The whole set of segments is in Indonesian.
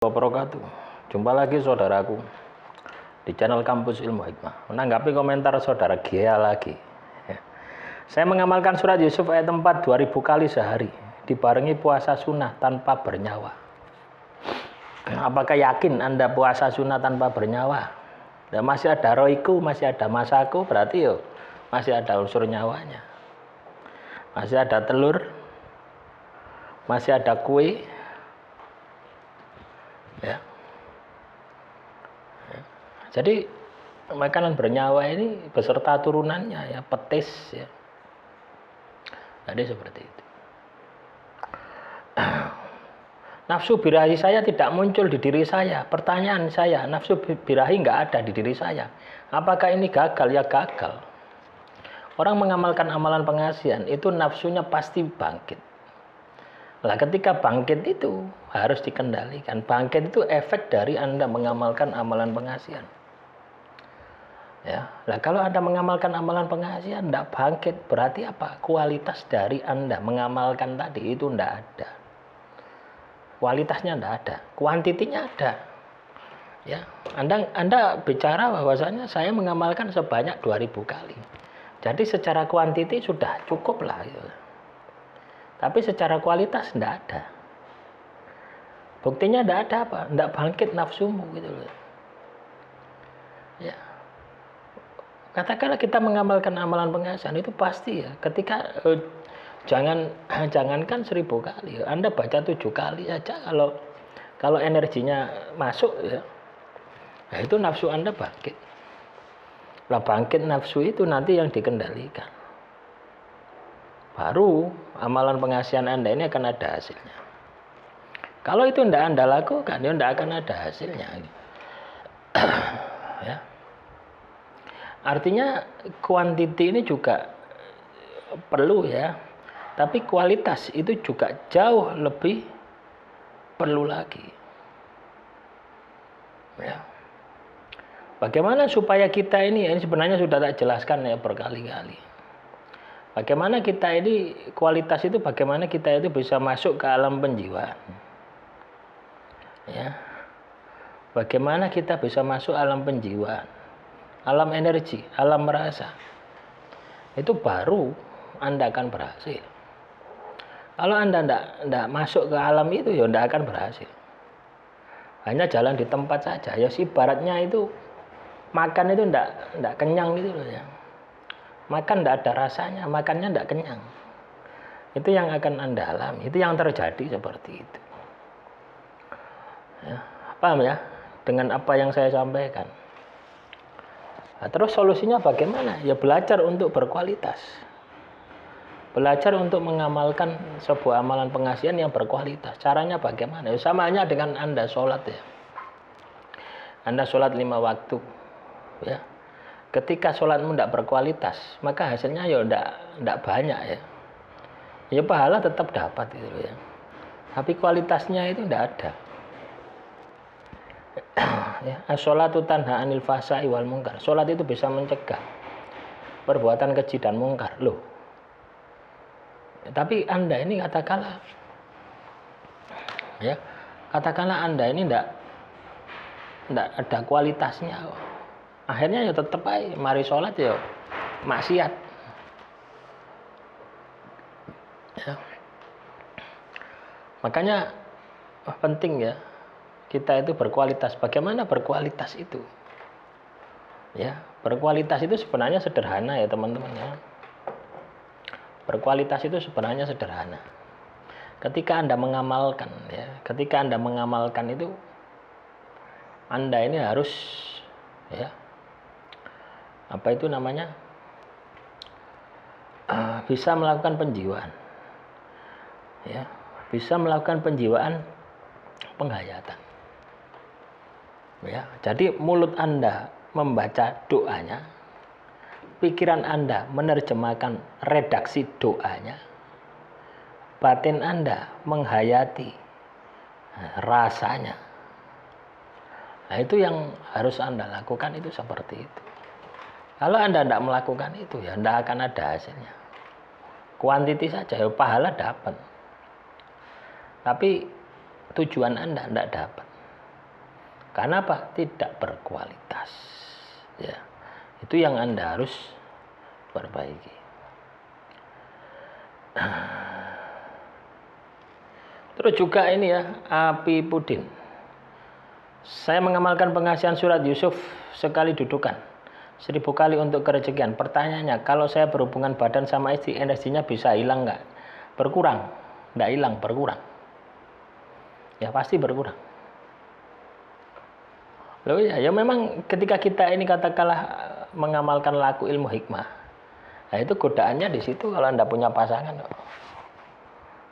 Wabarakatuh. Jumpa lagi saudaraku di channel Kampus Ilmu Hikmah. Menanggapi komentar saudara Gia lagi. Saya mengamalkan surat Yusuf ayat 4 2000 kali sehari, dibarengi puasa sunnah tanpa bernyawa. Apakah yakin Anda puasa sunnah tanpa bernyawa? Dan masih ada roiku, masih ada masaku, berarti masih ada unsur nyawanya. Masih ada telur, masih ada kue. Ya. Jadi makanan bernyawa ini beserta turunannya ya, petis ya. Jadi seperti itu. Nafsu birahi saya tidak muncul di diri saya. Pertanyaan saya, nafsu birahi nggak ada di diri saya. Apakah ini gagal? Ya gagal. Orang mengamalkan amalan pengasihan itu nafsunya pasti bangkit. Nah, ketika bangkit itu harus dikendalikan. Bangkit itu efek dari Anda mengamalkan amalan pengasihan. Ya, nah kalau Anda mengamalkan amalan pengasihan tidak bangkit, berarti apa? Kualitas dari Anda mengamalkan tadi itu tidak ada. Kualitasnya tidak ada, kuantitinya ada. Ya, Anda bicara bahwasanya saya mengamalkan sebanyak 2000 kali. Jadi secara kuantiti sudah cukup lah. Ya. Tapi secara kualitas tidak ada. Buktinya tidak ada apa? Tidak bangkit nafsumu gitu loh. Ya. Katakanlah kita mengamalkan amalan pengasihan itu pasti ya. Ketika jangankan 1000 kali, Anda baca 7 kali saja kalau energinya masuk ya. Nah, itu nafsu Anda bangkit. Lah bangkit nafsu itu nanti yang dikendalikan. Baru amalan pengasihan Anda ini akan ada hasilnya. Kalau itu tidak Anda lakukan, ya tidak akan ada hasilnya. Ya. Artinya kuantiti ini juga perlu ya, tapi kualitas itu juga jauh lebih perlu lagi. Ya. Bagaimana supaya kita ini sebenarnya sudah tak jelaskan ya berkali-kali. Bagaimana kita ini kualitas itu, bagaimana kita itu bisa masuk ke alam penjiwaan. Ya. Bagaimana kita bisa masuk alam penjiwaan, alam energi, alam rasa. Itu baru Anda akan berhasil. Kalau Anda tidak masuk ke alam itu, ya tidak akan berhasil. Hanya jalan di tempat saja. Ya sih, ibaratnya itu makan itu tidak kenyang gitu loh ya. Makan tidak ada rasanya, makannya tidak kenyang. Itu yang akan Anda alami, itu yang terjadi seperti itu. Ya, paham ya? Dengan apa yang saya sampaikan. Nah, terus solusinya bagaimana? Ya belajar untuk berkualitas. Belajar untuk mengamalkan sebuah amalan pengasihan yang berkualitas. Caranya bagaimana? Ya, samanya dengan Anda sholat ya. Anda sholat 5 waktu. Ya. Ketika sholatmu tidak berkualitas, maka hasilnya ya tidak banyak ya. Ya pahala tetap dapat gitu ya. Tapi kualitasnya itu tidak ada. Ya, as-sholatu tanha 'anil fahsya'i wal munkar. Sholat itu bisa mencegah perbuatan keji dan mungkar. Loh. Ya, tapi Anda ini katakanlah Anda ini tidak ada kualitasnya. Akhirnya ya tetap aja mari sholat ya maksiat. Ya. Makanya penting ya kita itu berkualitas. Bagaimana berkualitas itu? Ya, berkualitas itu sebenarnya sederhana ya teman-teman ya. Berkualitas itu sebenarnya sederhana. Ketika Anda mengamalkan ya, itu Anda ini harus ya apa itu namanya bisa melakukan penjiwaan ya, bisa melakukan penjiwaan penghayatan ya. Jadi mulut Anda membaca doanya, pikiran Anda menerjemahkan redaksi doanya, batin Anda menghayati rasanya. Nah, itu yang harus Anda lakukan, itu seperti itu. Kalau Anda tidak melakukan itu, ya tidak akan ada hasilnya. Kuantiti saja, ya pahala dapat. Tapi tujuan Anda tidak dapat. Karena apa? Tidak berkualitas. Ya. Itu yang Anda harus perbaiki. Terus juga ini ya, Api Pudin. Saya mengamalkan pengasihan surat Yusuf sekali dudukan, 1000 kali untuk kerezekian. Pertanyaannya, kalau saya berhubungan badan sama istri, energinya bisa hilang nggak? Berkurang? Nggak hilang, berkurang. Ya pasti berkurang. Loh ya memang ketika kita ini katakanlah mengamalkan laku ilmu hikmah, nah itu godaannya di situ kalau Anda punya pasangan.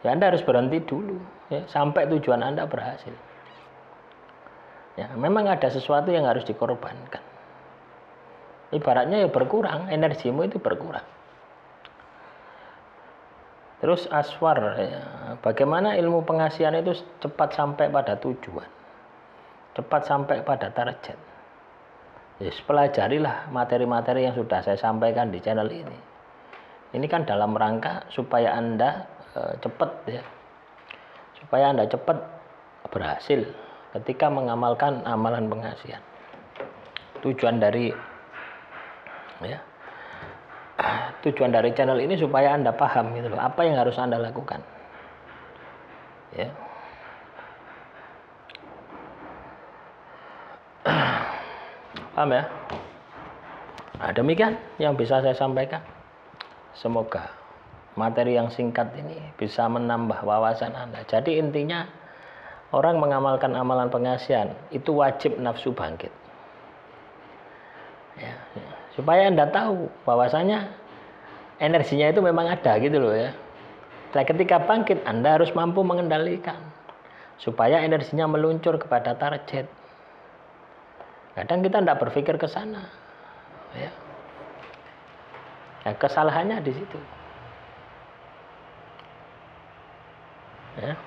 Ya Anda harus berhenti dulu ya, sampai tujuan Anda berhasil. Ya, memang ada sesuatu yang harus dikorbankan. Ibaratnya ya berkurang, energimu itu berkurang. Terus Aswar, ya, bagaimana ilmu pengasihan itu cepat sampai pada tujuan, cepat sampai pada target. Ya, pelajarilah materi-materi yang sudah saya sampaikan di channel ini. Ini kan dalam rangka supaya Anda cepat ya, supaya Anda cepat berhasil ketika mengamalkan amalan pengasihan. Tujuan dari channel ini supaya Anda paham gitu loh, apa yang harus Anda lakukan. Ya. Paham ya? Nah, demikian yang bisa saya sampaikan. Semoga materi yang singkat ini bisa menambah wawasan Anda. Jadi intinya orang mengamalkan amalan pengasihan itu wajib nafsu bangkit. Ya. Supaya Anda tahu bahwasanya energinya itu memang ada gitu loh ya. Nah, ketika bangkit Anda harus mampu mengendalikan supaya energinya meluncur kepada target. Kadang kita tidak berpikir ke sana, ya. Ya, kesalahannya di situ. Ya.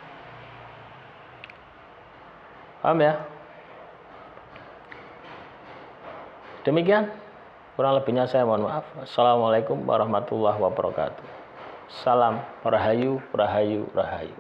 Paham ya? Demikian, kurang lebihnya saya mohon maaf. Assalamualaikum warahmatullahi wabarakatuh. Salam Rahayu, Rahayu, Rahayu.